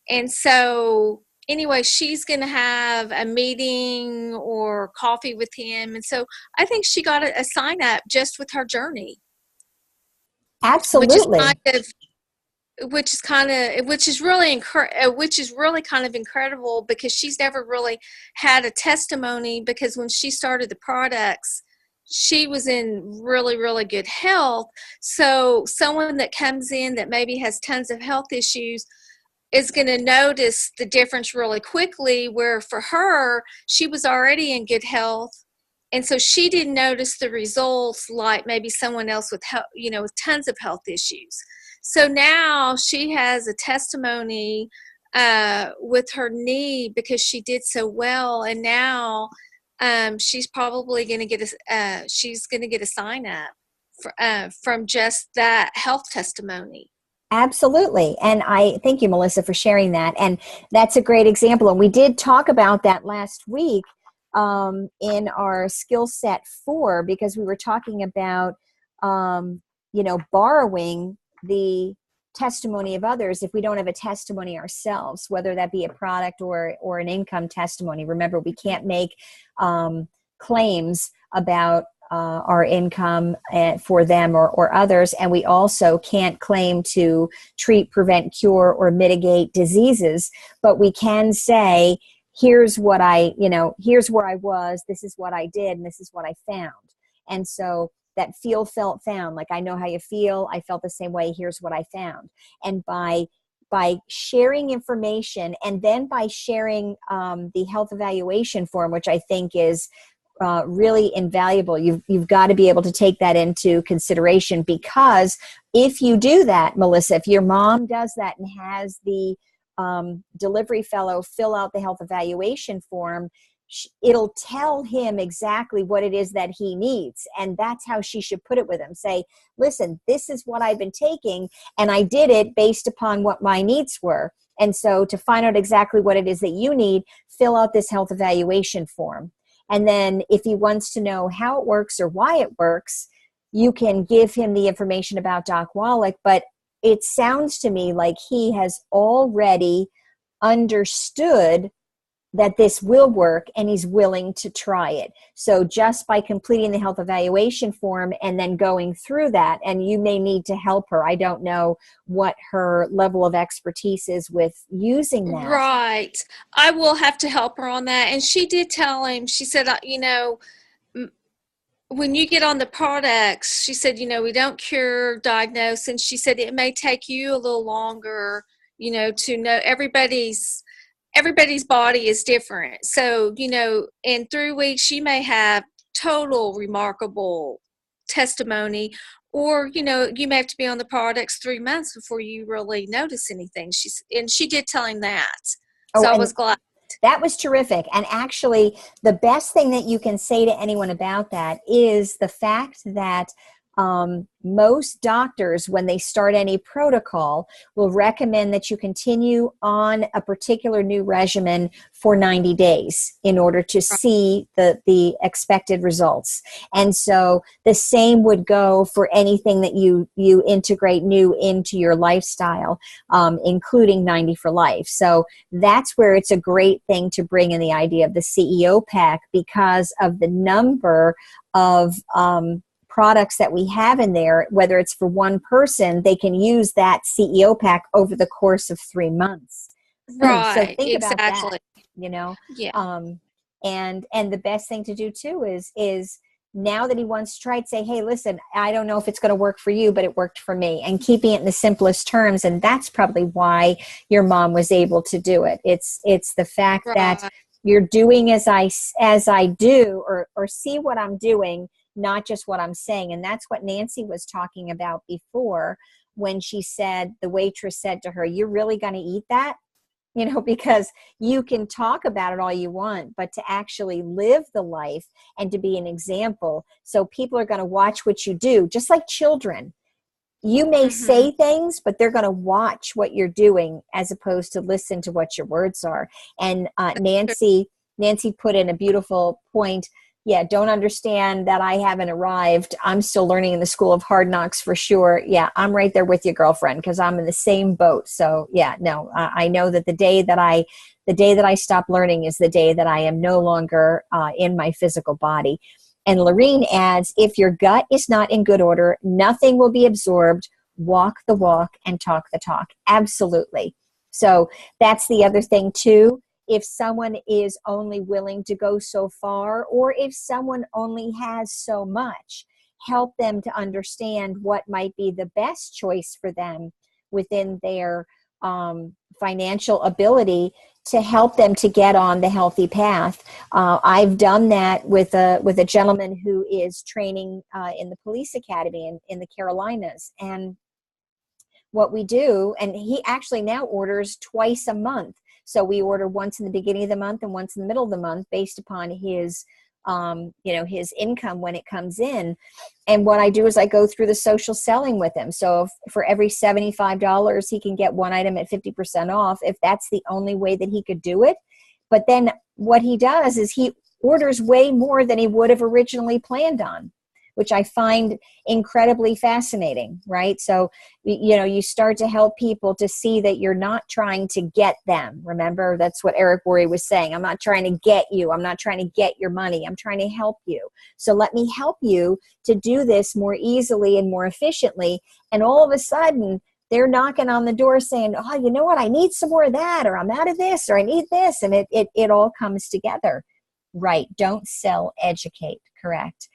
Speaker 1: And so anyway, she's going to have a meeting or coffee with him. And so I think she got a sign up just with her journey.
Speaker 2: Absolutely.
Speaker 1: Which is really kind of incredible, because she's never really had a testimony, because when she started the products, she was in really, really good health. So someone that comes in that maybe has tons of health issues is going to notice the difference really quickly, where for her, she was already in good health. And so she didn't notice the results like maybe someone else with tons of health issues. So now she has a testimony with her knee because she did so well, and now she's probably going to get a sign up from just that health testimony.
Speaker 2: Absolutely. And I thank you, Melissa, for sharing that. And that's a great example. And we did talk about that last week in our skill set 4, because we were talking about borrowing the testimony of others if we don't have a testimony ourselves, whether that be a product or an income testimony. Remember, we can't make claims about our income for them or others, and we also can't claim to treat, prevent, cure, or mitigate diseases, but we can say, here's where I was, this is what I did, and this is what I found. And so that feel, felt, found. Like, I know how you feel. I felt the same way. Here's what I found. And by sharing information, and then by sharing the health evaluation form, which I think is really invaluable. You've got to be able to take that into consideration, because if you do that, Melissa, if your mom does that and has the delivery fellow fill out the health evaluation form, it'll tell him exactly what it is that he needs. And that's how she should put it with him. Say, listen, this is what I've been taking, and I did it based upon what my needs were. And so to find out exactly what it is that you need, fill out this health evaluation form. And then if he wants to know how it works or why it works, you can give him the information about Doc Wallach. But it sounds to me like he has already understood that this will work, and he's willing to try it. So just by completing the health evaluation form and then going through that, and you may need to help her. I don't know what her level of expertise is with using that.
Speaker 1: Right. I will have to help her on that. And she did tell him, she said, when you get on the products, she said, we don't cure, diagnose. And she said, it may take you a little longer, to know everybody's body is different. So, in 3 weeks, you may have total remarkable testimony, or, you may have to be on the products 3 months before you really notice anything. She did tell him that. So I was glad.
Speaker 2: That was terrific. And actually, the best thing that you can say to anyone about that is the fact that most doctors, when they start any protocol, will recommend that you continue on a particular new regimen for 90 days in order to see the expected results. And so the same would go for anything that you integrate new into your lifestyle, including 90 for life. So that's where it's a great thing to bring in the idea of the CEO pack, because of the number of products that we have in there. Whether it's for one person, they can use that CEO pack over the course of 3 months.
Speaker 1: Right.
Speaker 2: So think
Speaker 1: exactly.
Speaker 2: about that,
Speaker 1: Yeah.
Speaker 2: And the best thing to do too is now that he wants to try it, say, hey, listen, I don't know if it's going to work for you, but it worked for me, and keeping it in the simplest terms. And that's probably why your mom was able to do it. It's the fact that you're doing as I do, or see what I'm doing, not just what I'm saying. And that's what Nancy was talking about before, when she said, the waitress said to her, you're really going to eat that? Because you can talk about it all you want, but to actually live the life and to be an example. So people are going to watch what you do, just like children. You may say things, but they're going to watch what you're doing as opposed to listen to what your words are. And Nancy put in a beautiful point. Yeah, don't understand that I haven't arrived. I'm still learning in the school of hard knocks for sure. Yeah, I'm right there with you, girlfriend, because I'm in the same boat. So yeah, no, I know that the day that I stop learning is the day that I am no longer in my physical body. And Lorene adds, if your gut is not in good order, nothing will be absorbed. Walk the walk and talk the talk. Absolutely. So that's the other thing too. If someone is only willing to go so far, or if someone only has so much, help them to understand what might be the best choice for them within their financial ability to help them to get on the healthy path. I've done that with a gentleman who is training in the police academy in the Carolinas. And what we do, and he actually now orders twice a month. So we order once in the beginning of the month and once in the middle of the month, based upon his his income when it comes in. And what I do is I go through the social selling with him. So if for every $75, he can get one item at 50% off, if that's the only way that he could do it. But then what he does is he orders way more than he would have originally planned on, which I find incredibly fascinating, right? So, you start to help people to see that you're not trying to get them. Remember, that's what Eric Worre was saying. I'm not trying to get you. I'm not trying to get your money. I'm trying to help you. So let me help you to do this more easily and more efficiently. And all of a sudden, they're knocking on the door saying, oh, you know what? I need some more of that, or I'm out of this, or I need this. And it all comes together. Right. Don't sell, educate. Correct.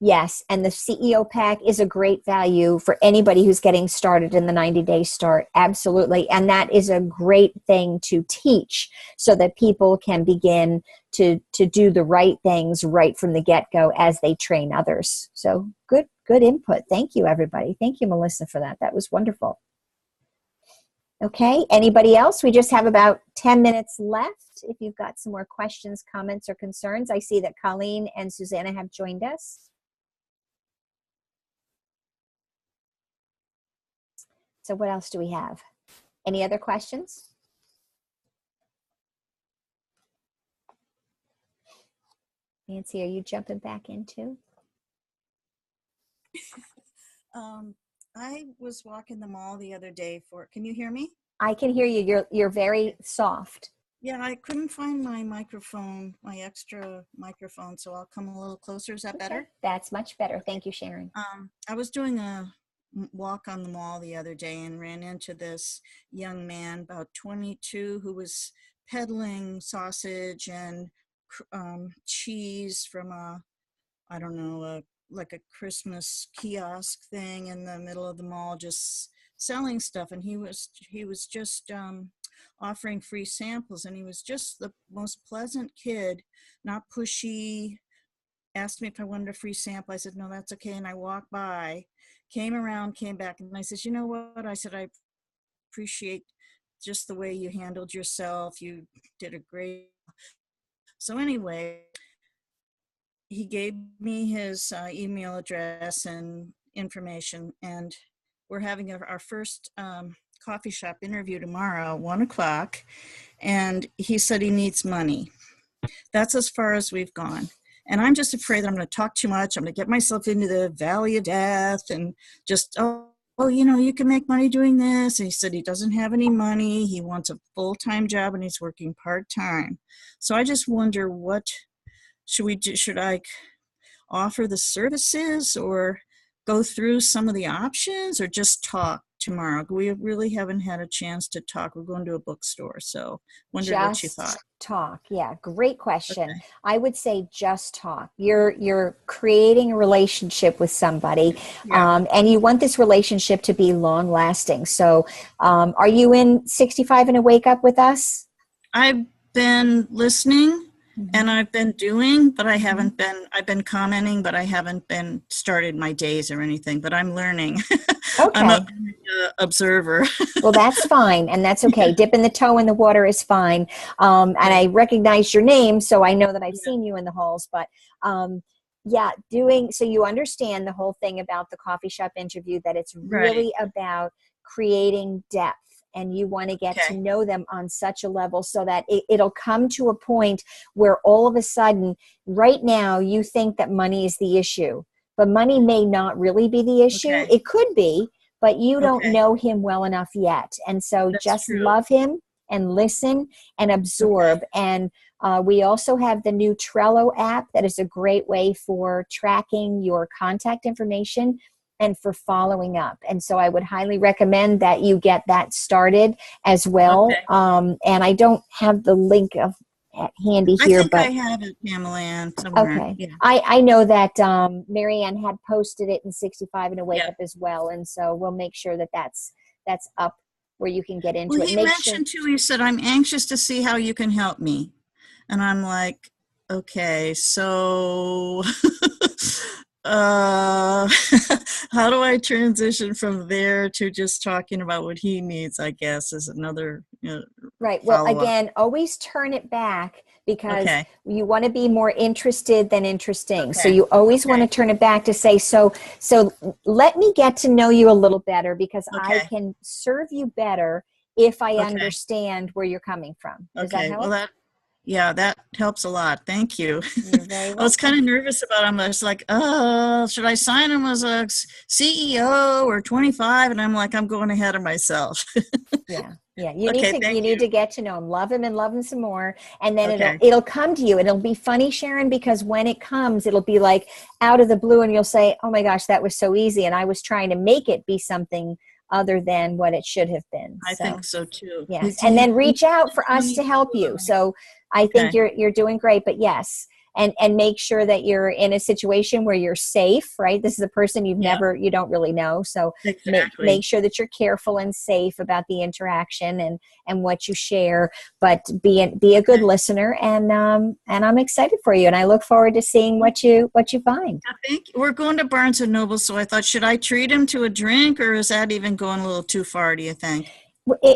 Speaker 2: Yes, and the CEO pack is a great value for anybody who's getting started in the 90-day start. Absolutely. And that is a great thing to teach so that people can begin to do the right things right from the get-go as they train others. So good input. Thank you, everybody. Thank you, Melissa, for that. That was wonderful. Okay, anybody else? We just have about 10 minutes left. If you've got some more questions, comments, or concerns. I see that Colleen and Susanna have joined us. So what else do we have? Any other questions? Nancy, are you jumping back into?
Speaker 4: I was walking the mall the other day can you hear me?
Speaker 2: I can hear you. You're very soft.
Speaker 4: Yeah, I couldn't find my microphone, my extra microphone, so I'll come a little closer. Is that better?
Speaker 2: That's much better. Thank you, Sharon.
Speaker 4: I was doing a walk on the mall the other day and ran into this young man, about 22, who was peddling sausage and cheese from like a Christmas kiosk thing in the middle of the mall, just selling stuff. And he was just offering free samples, and he was just the most pleasant kid, not pushy. Asked me if I wanted a free sample. I said, no, that's okay. And I walked by, came around, came back, and I said, you know what? I said, I appreciate just the way you handled yourself. You did a great. So anyway, he gave me his email address and information, and we're having our first coffee shop interview tomorrow, 1:00. And he said he needs money. That's as far as we've gone. And I'm just afraid that I'm going to talk too much. I'm going to get myself into the valley of death and just, you can make money doing this. And he said he doesn't have any money. He wants a full-time job and he's working part-time. So I just wonder, what should we do? Should I offer the services or go through some of the options, or just talk tomorrow? We really haven't had a chance to talk. We're going to a bookstore, so wondered what you thought.
Speaker 2: Talk. Yeah, great question.
Speaker 4: Okay.
Speaker 2: I would say just talk. You're creating a relationship with somebody, and you want this relationship to be long lasting. So are you in 65 and a Wake Up with us?
Speaker 4: I've been listening. And I've been doing, but I haven't been, I've been commenting, but I haven't been started my days or anything, but I'm learning.
Speaker 2: Okay.
Speaker 4: I'm an observer.
Speaker 2: Well, that's fine. And that's okay. Yeah. Dipping the toe in the water is fine. And I recognize your name, so I know that I've seen you in the halls, but so you understand the whole thing about the coffee shop interview, that it's really about creating depth. And you want to get to know them on such a level so that it'll come to a point where all of a sudden, right now, you think that money is the issue. But money may not really be the issue. Okay. It could be, but you don't know him well enough yet. And so that's just true. Love him and listen and absorb. Okay. And we also have the new Trello app that is a great way for tracking your contact information and for following up. And so I would highly recommend that you get that started as well. Okay. And I don't have the link handy here, but
Speaker 4: I have it, Pamela Ann, somewhere.
Speaker 2: Okay. Yeah. I know that Marianne had posted it in 65 and a Wake Up as well. And so we'll make sure that that's up where you can get into it.
Speaker 4: He mentioned too, he said, I'm anxious to see how you can help me. And I'm like, okay, so how do I transition from there to just talking about what he needs, I guess, is another
Speaker 2: right. Well, again, always turn it back, because you want to be more interested than interesting. So you always want to turn it back to say, so let me get to know you a little better, because I can serve you better if I understand where you're coming from. Does that help?
Speaker 4: Well, that helps a lot. Thank you.
Speaker 2: You're very welcome.
Speaker 4: I was kind of nervous about him. I was like, should I sign him as a CEO or 25? And I'm like, I'm going ahead of myself.
Speaker 2: Yeah. You need to get to know him, love him, and love him some more. And then it'll come to you. And it'll be funny, Sharon, because when it comes, it'll be like out of the blue, and you'll say, oh my gosh, that was so easy. And I was trying to make it be something other than what it should have been.
Speaker 4: I think so too.
Speaker 2: Yes. And then reach out for us to help you. So I think you're doing great. But yes, and make sure that you're in a situation where you're safe, right? This is a person you don't really know. So
Speaker 4: exactly.
Speaker 2: make sure that you're careful and safe about the interaction and what you share, but be a good listener. And I'm excited for you. And I look forward to seeing what you find.
Speaker 4: I think we're going to Barnes and Noble. So I thought, should I treat him to a drink, or is that even going a little too far, do you think?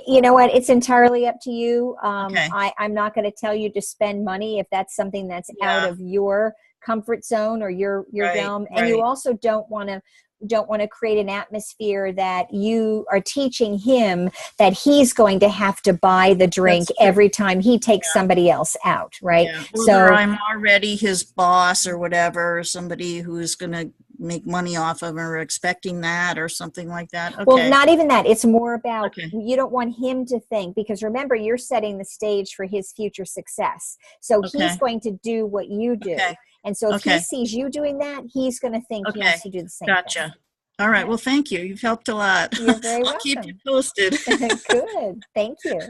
Speaker 2: You know what? It's entirely up to you.
Speaker 4: Okay.
Speaker 2: I'm not going to tell you to spend money if that's something that's out of your comfort zone or your realm. And you also don't want to create an atmosphere that you are teaching him that he's going to have to buy the drink every time he takes somebody else out, right?
Speaker 4: Yeah. So I'm already his boss or whatever, somebody who's going to make money off of him, or expecting that or something like that. Okay.
Speaker 2: Well, not even that. It's more about you don't want him to think, because remember, you're setting the stage for his future success. So he's going to do what you do. Okay. And so if he sees you doing that, he's going to think he has to do the same thing.
Speaker 4: All right. Well, thank you. You've helped a lot.
Speaker 2: You're very welcome.
Speaker 4: I'll keep you posted.
Speaker 2: Good. Thank you.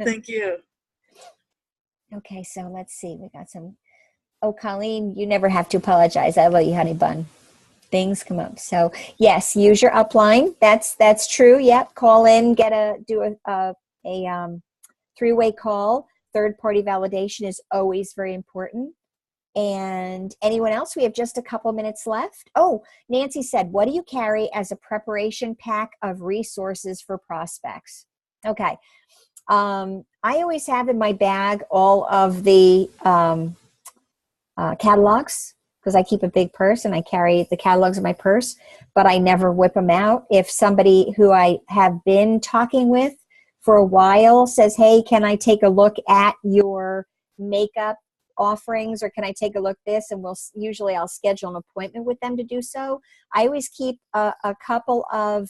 Speaker 4: Thank you.
Speaker 2: Okay. So let's see. We got some. Oh, Colleen, you never have to apologize. I love you, honey bun. Things come up. So yes, use your upline. That's true. Yep. Call in, do a three-way call. Third-party validation is always very important. And anyone else? We have just a couple minutes left. Oh, Nancy said, what do you carry as a preparation pack of resources for prospects? Okay. I always have in my bag all of the catalogs, because I keep a big purse and I carry the catalogs in my purse, but I never whip them out. If somebody who I have been talking with for a while says, hey, can I take a look at your makeup offerings, or can I take a look at this? And I'll schedule an appointment with them to do so. I always keep a couple of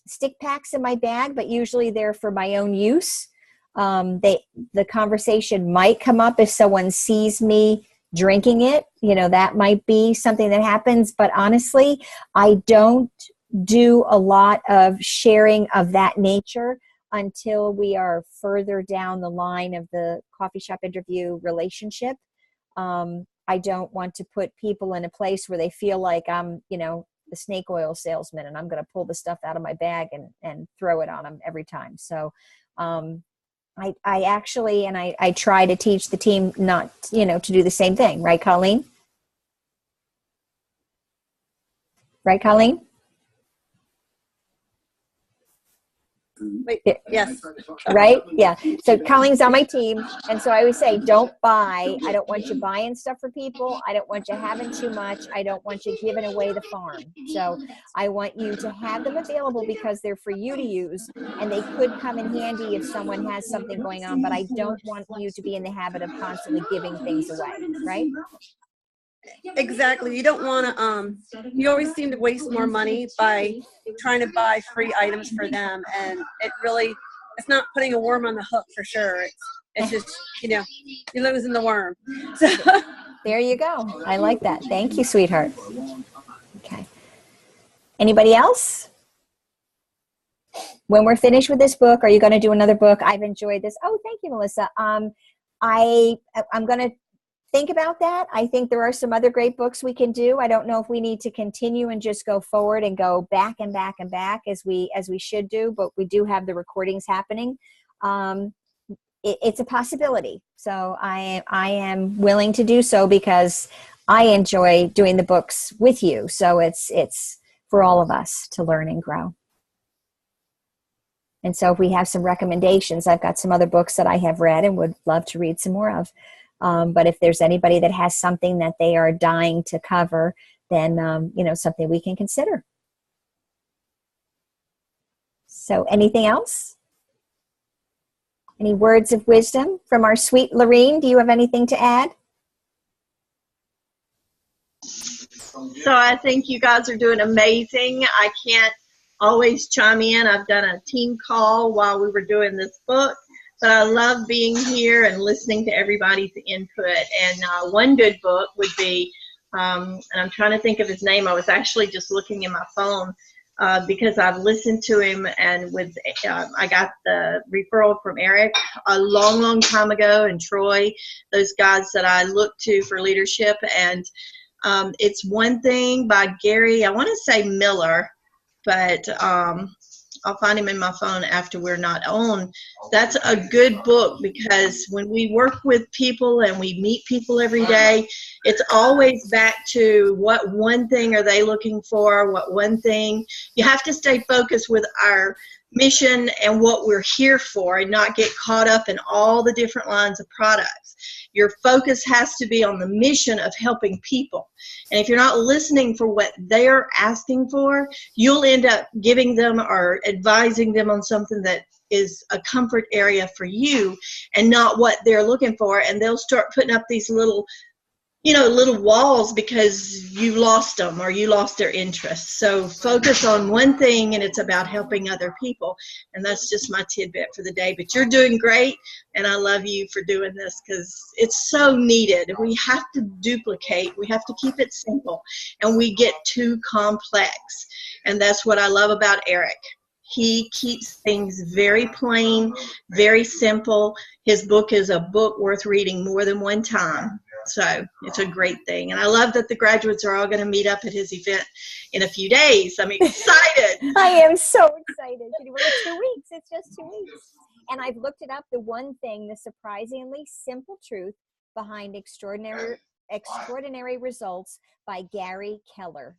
Speaker 2: stick packs in my bag, but usually they're for my own use. The conversation might come up if someone sees me drinking it, that might be something that happens. But honestly, I don't do a lot of sharing of that nature until we are further down the line of the coffee shop interview relationship. I don't want to put people in a place where they feel like I'm, the snake oil salesman and I'm going to pull the stuff out of my bag and throw it on them every time. So, I actually, and I try to teach the team not, to do the same thing. Right, Colleen? Right, Colleen?
Speaker 5: Wait, yes.
Speaker 2: Right? Yeah. So Colleen's on my team. And so I always say, don't buy. I don't want you buying stuff for people. I don't want you having too much. I don't want you giving away the farm. So I want you to have them available because they're for you to use. And they could come in handy if someone has something going on. But I don't want you to be in the habit of constantly giving things away. Right?
Speaker 5: Exactly. You don't want to, you always seem to waste more money by trying to buy free items for them. And it's not putting a worm on the hook for sure. It's just, you're losing the worm. So.
Speaker 2: There you go. I like that. Thank you, sweetheart. Okay. Anybody else? When we're finished with this book, are you going to do another book? I've enjoyed this. Oh, thank you, Melissa. I'm going to think about that. I think there are some other great books we can do. I don't know if we need to continue and just go forward and go back and back and back as we should do, but we do have the recordings happening. It's a possibility. So I am willing to do so because I enjoy doing the books with you. So it's for all of us to learn and grow. And so if we have some recommendations, I've got some other books that I have read and would love to read some more of. But if there's anybody that has something that they are dying to cover, then, something we can consider. So anything else? Any words of wisdom from our sweet Lorene? Do you have anything to add?
Speaker 6: So I think you guys are doing amazing. I can't always chime in. I've done a team call while we were doing this book. But I love being here and listening to everybody's input. And one good book would be, and I'm trying to think of his name. I was actually just looking in my phone. because I've listened to him, and with I got the referral from Eric a long, long time ago, and Troy, those guys that I look to for leadership. And it's One Thing by Gary, I want to say Miller, but I'll find him in my phone after we're not on. That's a good book, because when we work with people and we meet people every day, it's always back to what one thing are they looking for, what one thing. You have to stay focused with our mission and what we're here for, and not get caught up in all the different lines of products. Your focus has to be on the mission of helping people. And if you're not listening for what they're asking for, you'll end up giving them or advising them on something that is a comfort area for you and not what they're looking for. And they'll start putting up these little walls because you lost them or you lost their interest. So focus on one thing, and it's about helping other people. And that's just my tidbit for the day. But you're doing great, and I love you for doing this, because it's so needed. We have to duplicate. We have to keep it simple, and we get too complex. And that's what I love about Eric. He keeps things very plain, very simple. His book is a book worth reading more than one time. So it's a great thing. And I love that the graduates are all going to meet up at his event in a few days. I'm excited.
Speaker 2: I am so excited. We're 2 weeks. It's just 2 weeks. And I've looked it up. The one thing, the surprisingly simple truth behind extraordinary results by Gary Keller.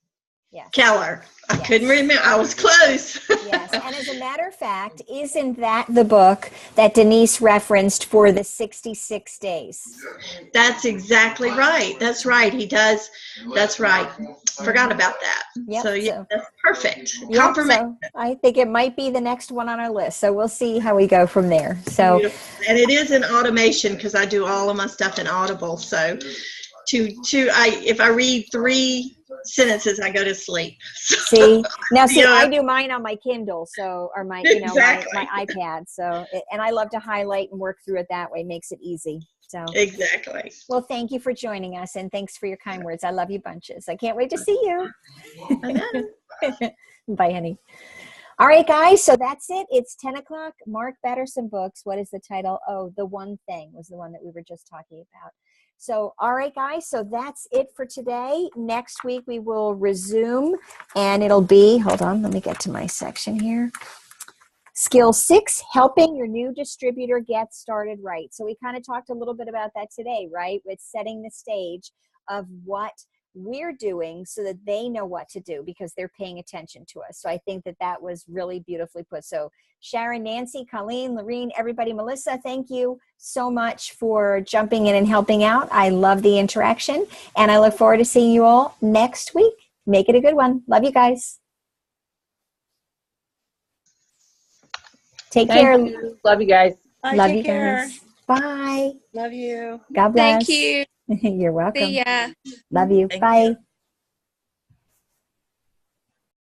Speaker 2: Yes.
Speaker 6: Keller. I couldn't remember. I was close.
Speaker 2: Yes. And as a matter of fact, isn't that the book that Denise referenced for the 66 days?
Speaker 6: That's exactly right. That's right. He does. That's right. Forgot about that.
Speaker 2: Yep,
Speaker 6: so, yeah, that's perfect.
Speaker 2: Yep,
Speaker 6: Confirmation.
Speaker 2: so I think it might be the next one on our list. So we'll see how we go from there. So,
Speaker 6: beautiful. And it is in automation, because I do all of my stuff in Audible. So if I read 3 sentences, I go to sleep.
Speaker 2: See, I do mine on my Kindle, or my my iPad. So, and I love to highlight and work through it that way. Makes it easy. So
Speaker 6: exactly.
Speaker 2: Well, thank you for joining us, and thanks for your kind words. I love you bunches. I can't wait to see you.
Speaker 6: I know.
Speaker 2: Bye, honey. All right, guys. So that's it. It's 10 o'clock. Mark Batterson Books. What is the title? Oh, The One Thing was the one that we were just talking about. So, all right, guys, so that's it for today. Next week, we will resume, and it'll be, hold on, let me get to my section here. Skill 6, helping your new distributor get started right. So we kind of talked a little bit about that today, right? With setting the stage of what we're doing so that they know what to do because they're paying attention to us. So I think that was really beautifully put. So Sharon, Nancy, Colleen, Lorene, everybody, Melissa, thank you so much for jumping in and helping out. I love the interaction, and I look forward to seeing you all next week. Make it a good one. Love you guys. Take care.
Speaker 3: You. Love you guys.
Speaker 5: Bye,
Speaker 2: Love
Speaker 5: take
Speaker 2: you
Speaker 5: care.
Speaker 2: guys. Bye.
Speaker 5: Love you.
Speaker 2: God bless.
Speaker 1: Thank you.
Speaker 2: You're welcome.
Speaker 1: See ya.
Speaker 2: Love you.
Speaker 4: Thank
Speaker 2: Bye.
Speaker 4: you.